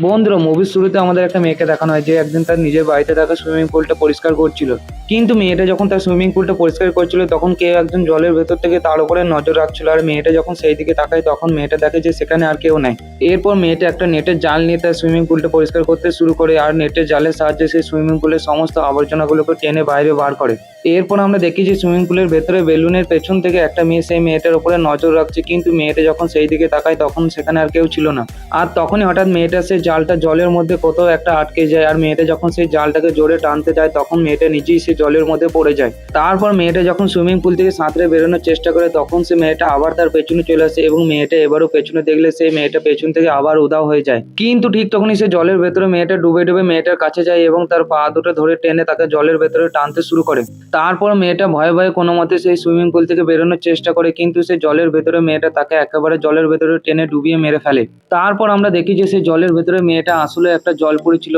বন্ধুরা, মুভির শুরুতে আমাদের একটা মেয়েকে দেখানো হয় যে একদিন তার নিজের বাড়িতে থাকা সুইমিং পুলটা পরিষ্কার করছিল। কিন্তু মেয়েটা যখন তার সুইমিং পুলটা পরিষ্কার করছিল তখন কেউ একজন জলের ভেতর থেকে তার উপরে নজর রাখছিল। আর মেয়েটা যখন সেই দিকে তাকায় তখন মেয়েটা দেখে যে সেখানে আর কেউ নাই। এরপর মেয়েটা একটা নেটের জাল নিয়ে তার সুইমিং পুলটা পরিষ্কার করতে শুরু করে আর নেটের জালের সাহায্যে সেই সুইমিং পুলের সমস্ত আবর্জনাগুলোকে টেনে বাইরে বার করে। এরপর আমরা দেখি যে সুইমিং পুলের ভেতরে বেলুনের পেছন থেকে একটা মেয়ে সেই মেয়েটার উপরে নজর রাখছে, কিন্তু মেয়েটা যখন সেই দিকে তাকায় তখন সেখানে আর কেউ ছিল না। আর তখনই হঠাৎ মেয়েটা সেই জালটা জলের মধ্যে কোথাও একটা আটকে যায়, আর মেয়েটা যখন সেই জালটাকে জোরে টানতে যায় তখন মেয়েটা নিজেই সেই জলের মধ্যে পড়ে যায়। তারপর মেয়েটা যখন সুইমিং পুল থেকে সাঁতরে বেরোনোর চেষ্টা করে তখন সে মেয়েটা আবার তার পেছনে চলে আসে এবং মেয়েটা এবারও পেছনে দেখলে সেই মেয়েটা পেছন থেকে আবার উধাও হয়ে যায়। কিন্তু ঠিক তখনই সে জলের ভেতরে মেয়েটা ডুবে ডুবে মেয়েটার কাছে যায় এবং তার পা দুটো ধরে টেনে তাকে জলের ভেতরে টানতে শুরু করে। তারপর মেয়েটা ভয়ে ভয়ে কোনো মতে সেই সুইমিং পুল থেকে বেরোনোর চেষ্টা করে, কিন্তু সে জলের ভেতরে মেয়েটা তাকে একেবারে জলের ভেতরে টেনে ডুবিয়ে মেরে ফেলে। তারপর আমরা দেখি যে সেই জলের ভেতরে মেয়েটা আসলে একটা জলপরি ছিল।